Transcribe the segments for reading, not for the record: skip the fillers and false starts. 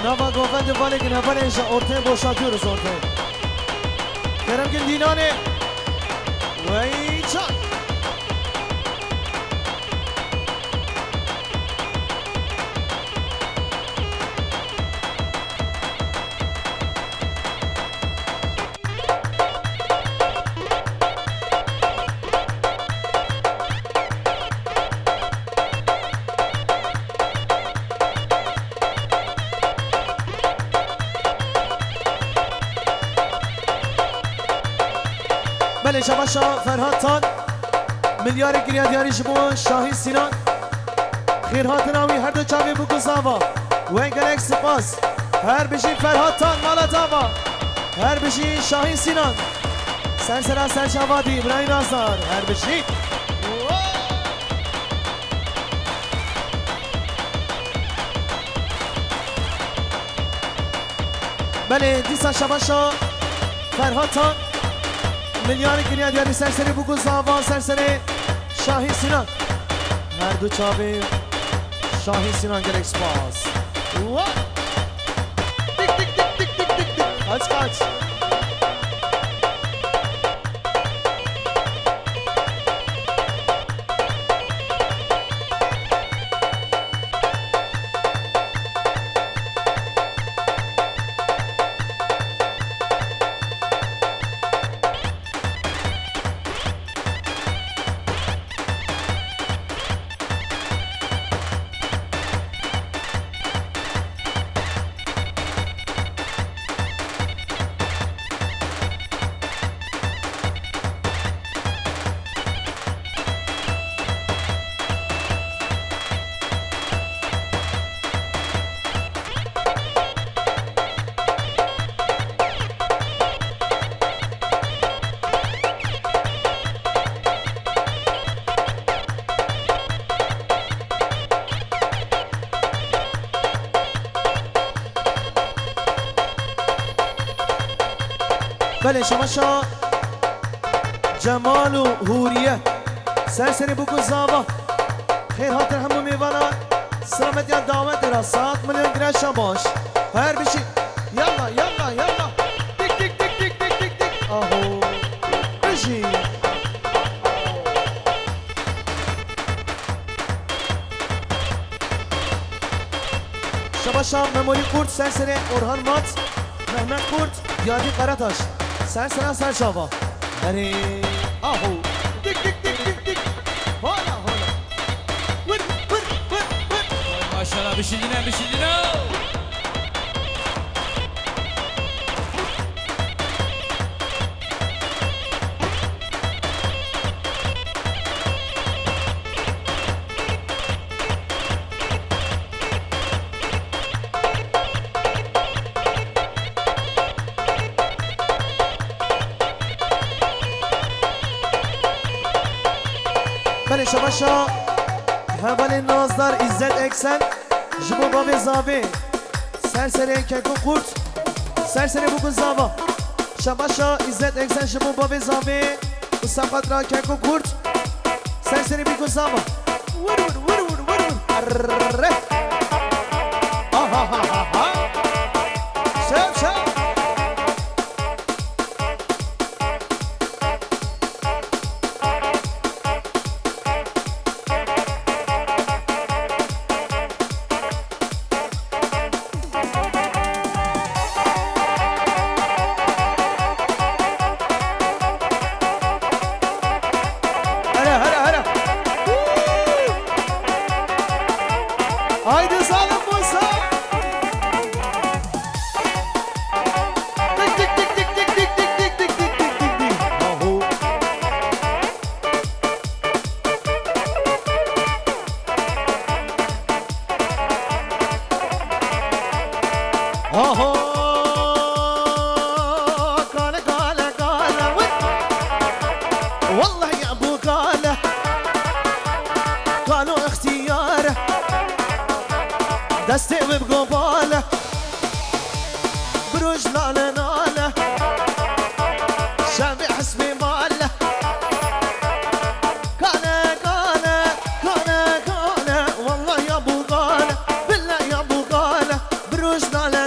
Nava govende vale ki nava inşa ortaya boşaltıyoruz ortaya. Keremgil Dinane. Vay çak. بله شباشا فرهاد ملیار گریه دیاری شبو شاهی سینان خیرهات ناوی هر دو چاوی بکو زاوا و گلک سپاس هر بشی فرهاد مالا داوا هر بشی شاهی سینان سرسرا سرشاوادی ابراهیم آزار هر بشی بله دیسا شباشا فرهاد ملیار گریه دیاری سرسری بگو زاوا سرسری شاهی سینان هر دو چاوی شاهی سینان گرک سپاس دیک دیک دیک دیک دیک دیک دیک kaç kaç بله شماشا جمال و هوریه سرسری بگو زاوا خیر هاتر همو میوانا سلامت یا دامت را 7 میلیون گره شباش هر بشی یلا یلا یلا دیک دیک دیک دیک دیک دیک دیک آهو بشی شباشا مموری کرد سرسری اورهان مات مهمت کرد یادی قراتاش سرسرا سرشاوا هری آهو دیک دیک دیک دیک دیک هالا هالا ور ور ور ور ماشاءالله بشیدینه بشیدینه بله شباشا هوال نازدار عزت اکسن جبو باب زاوی سرسری ککو قرد سرسری بگو زاوا شباشا عزت اکسن جبو باب زاوی و سفت را ککو قرد سرسری بگو زاوا ور ور ور ور ور اره آها ها ها ها شب شب Haydi sağlam Musa. Dik dik dik dik dik dik dik dik dik dik dik dik dik. Ahu. Ahu. Kale kale kale. Vallahi ya bu kale. قالوا اختياره دستي بقباله بروج لاله ناله شامي حسبي ماله كاله كاله كاله كاله والله يا ابو قاله بالله يا ابو قاله بروج لاله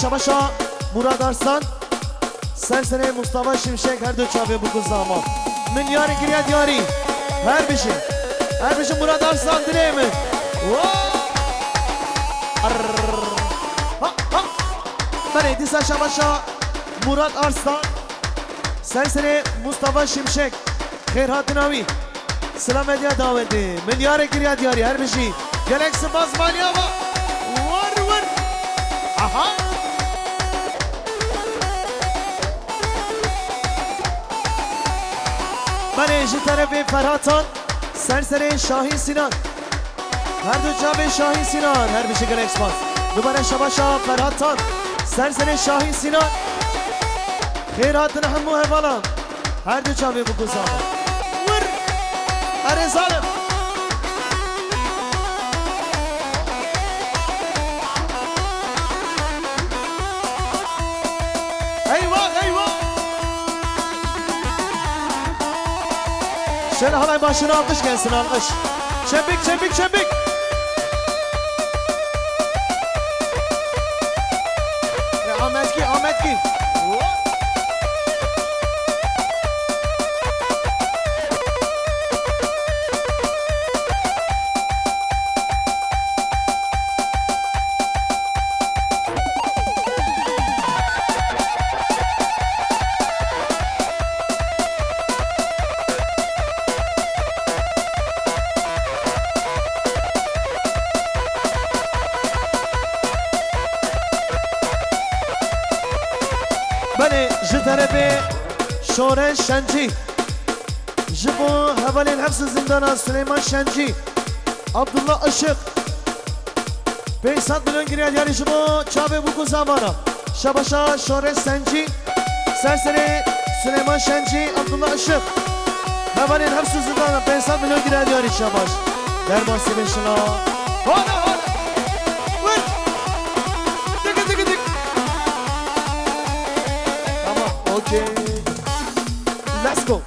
Şabaşa Murat Arslan Serseri Mustafa Şimşek her dö çavê bu zama min yarê giriya diyarî her bir şey Murat Arslan dilê min Beni disa Şabaşa Murat Arslan Serseri Mustafa Şimşek Khair hatin avî Selam ediya daveti min yarê giriya diyarî her bir şey gelek spas maliya va var aha Beni ji tarafê Ferhatan Serseri Şahin Sinan her dö çavê Şahin Sinan her bir şey gelek spas Dubare Şabaşa Ferhatan Serseri Şahin Sinan Khair hatin hemû hevalan her dö çavê bu zama vır Are zalim Şöyle halay başına alkış gelsin alkış. Çepik. Ahmet ki. Beni ji tarafê Şore Şencî ji bo hevalên hepsi zindana Süleyman Şencî Abdullah Işık 500 milyon giriya diyarî ji bo çavê bu zamana Şabaşa Şore Şencî Serseri Süleyman Şencî Abdullah Işık hevalên hepsi zindana 500 milyon giriya diyarî Şabaş derman sevinçina Hola vır dik Okay, let's go.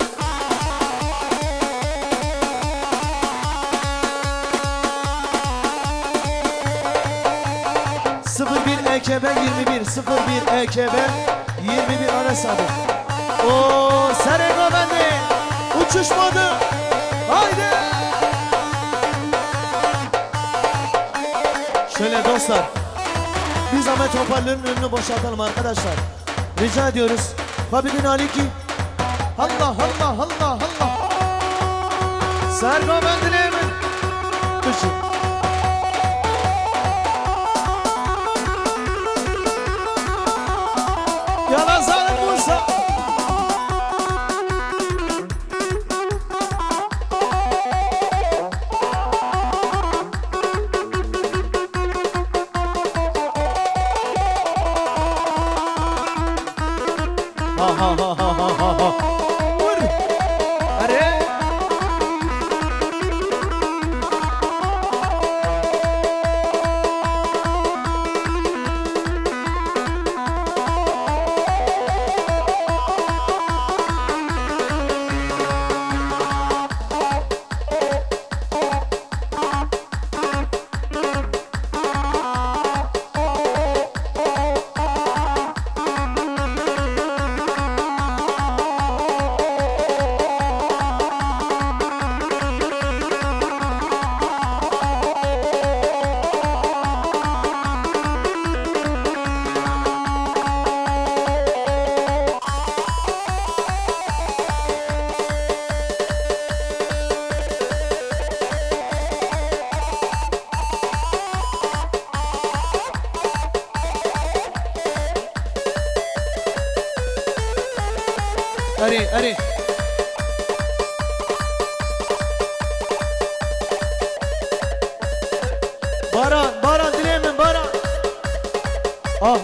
Bir EKB 21 01 EKB 21 Arasadı. O Serego bende uçuşmadı. Haydi. Şöyle dostlar, biz Ahmet hoparlörün önünü boşaltalım arkadaşlar. Rica ediyoruz. Habibin Aliki Allah Sergo bendine mi? Kışı Yalan zalim Musa Ha Vur Are Are Baran dileyemin Baran Ah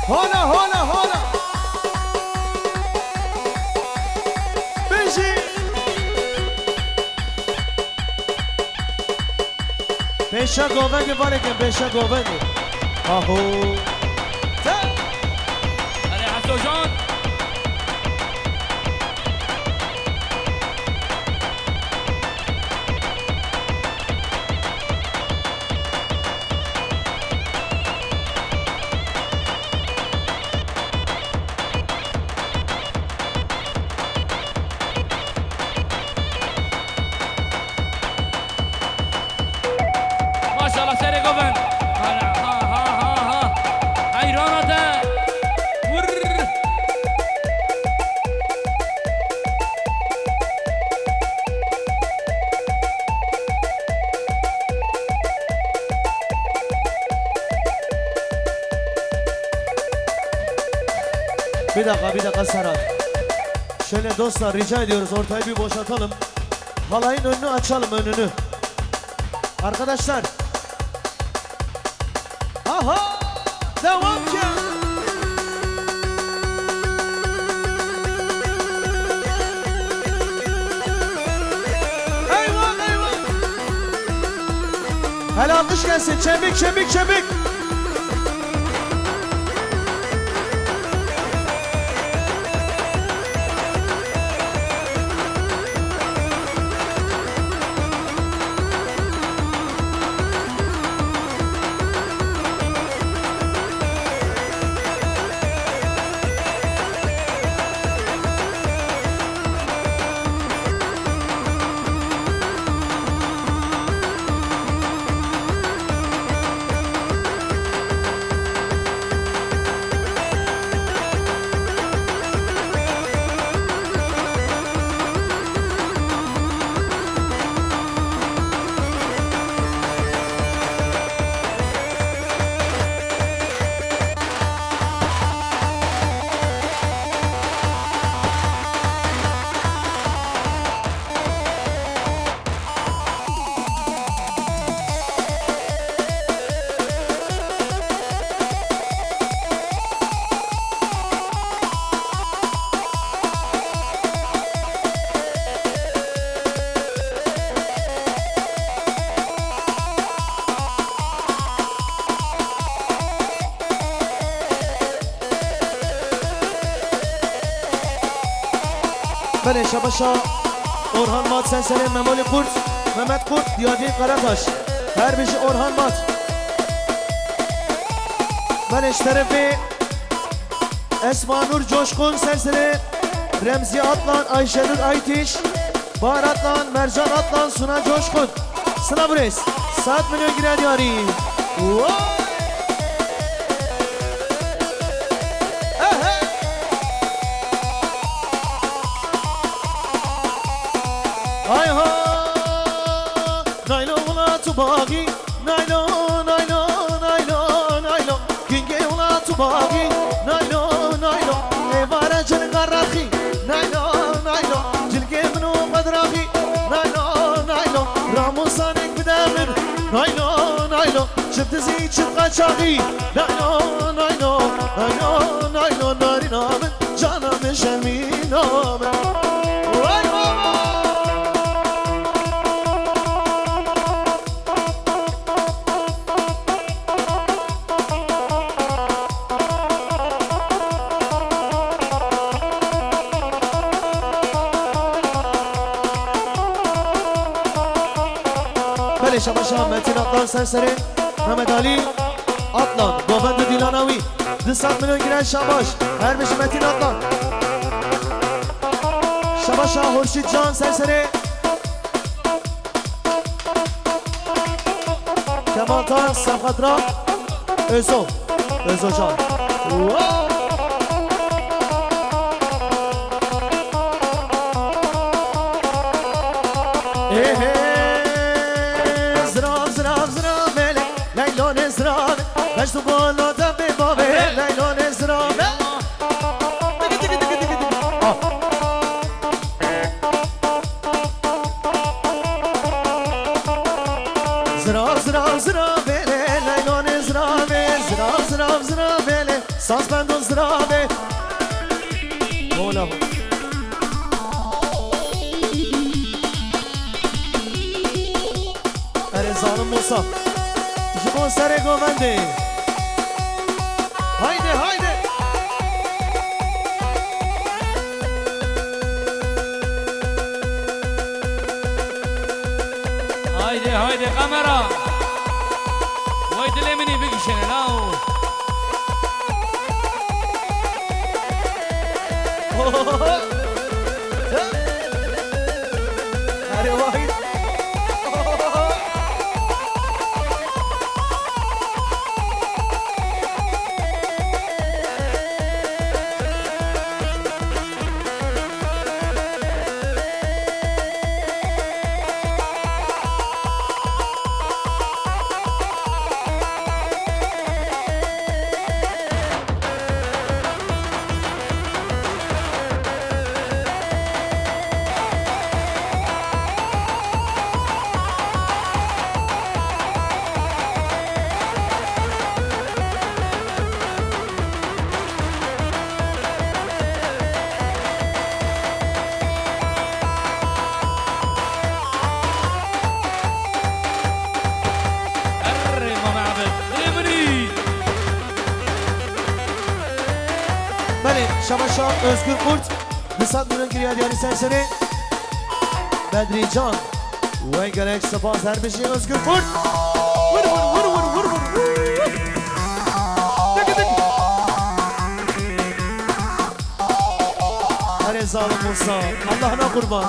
Hola Beji Beşa govendi var eken beşa govendi Aho Allez, Hassojan. Bir dakika Serhat. Şöyle dostlar rica ediyoruz ortayı bir boşaltalım. Halayın önünü açalım önünü. Arkadaşlar. Aha! Devam ki. Eyvah eyvah. Hele alkış gelsin. Çevik çevik çevik. Ben Şabaşa, Orhan Mat, Sensere, Memoli Kurt, Mehmet Kurt, Diyadi Karataş. Her biri Orhan Mat. Ben Tarafi, Esma Nur Coşkun, Sensere, Remzi Atlan, Ayşenur Aytiş, Bahar Atlan, Mercan Atlan, Suna Coşkun. Sınav reis, saat milyon giren yari. Wow! Ay ha, naylon ula tubagi, naylon, naylon, naylon, naylon. Ginge ula tubagi, naylon, naylon. Evara canın garrahi, naylon, naylon. Cilge minu qadrahi, naylon, naylon. Ramusanek bidemir, naylon, naylon. Çıptızi çıp kaçağı, naylon, naylon, naylon, naylon. Narinamın, canımın şerminamın. Vay baba! Şabaşa, Metin Atlan, Serseri, Mehmet Ali Atlan, Govendu Dilanavi, Dısat milyon giren Şabaş, her beşi Metin Atlan. Şabaşa, Hurşit Can, Serseri, Kemal Tan, Safatra, Özo Can. Wow! Kaçtı bu alada bir babi, Leylon Ezra'me. Zıra bele, Leylon Ezra'me. Zıra bele, saz bendon zırabe. Ola bu. Erezanım Musa. Jibon sere govendi. Haydi haydi. Haydi haydi kamera. Vay dilemini bir kişinin ha o. Hadi vay. Şabaşa Özgür Kurt. Nisat Nur'un giriyor yani serseri. Bedri Can. Ve gerek Sabah Dervişi Özgür Kurt. Vur vur vur vur vur vur. Hadi zalim Musa. Allah'ına kurban.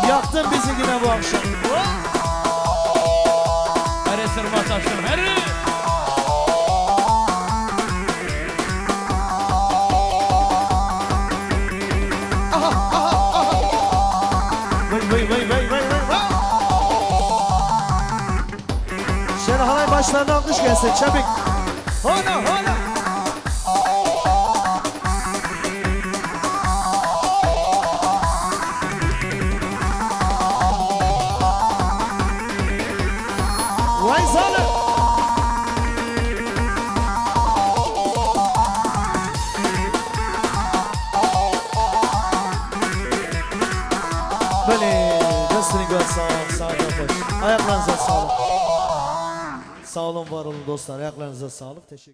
Yaktın bizi yine bu akşam. Hadi sırma taşım hadi. Şerahalay başlarına alkış gelsin çabuk. Hala hala. Vay zalim. Böyle gösterin gör sağ baş. Ayaklarınıza sağlık. Sağ olun var olun dostlar. Ayaklarınıza sağlık. Teşekkür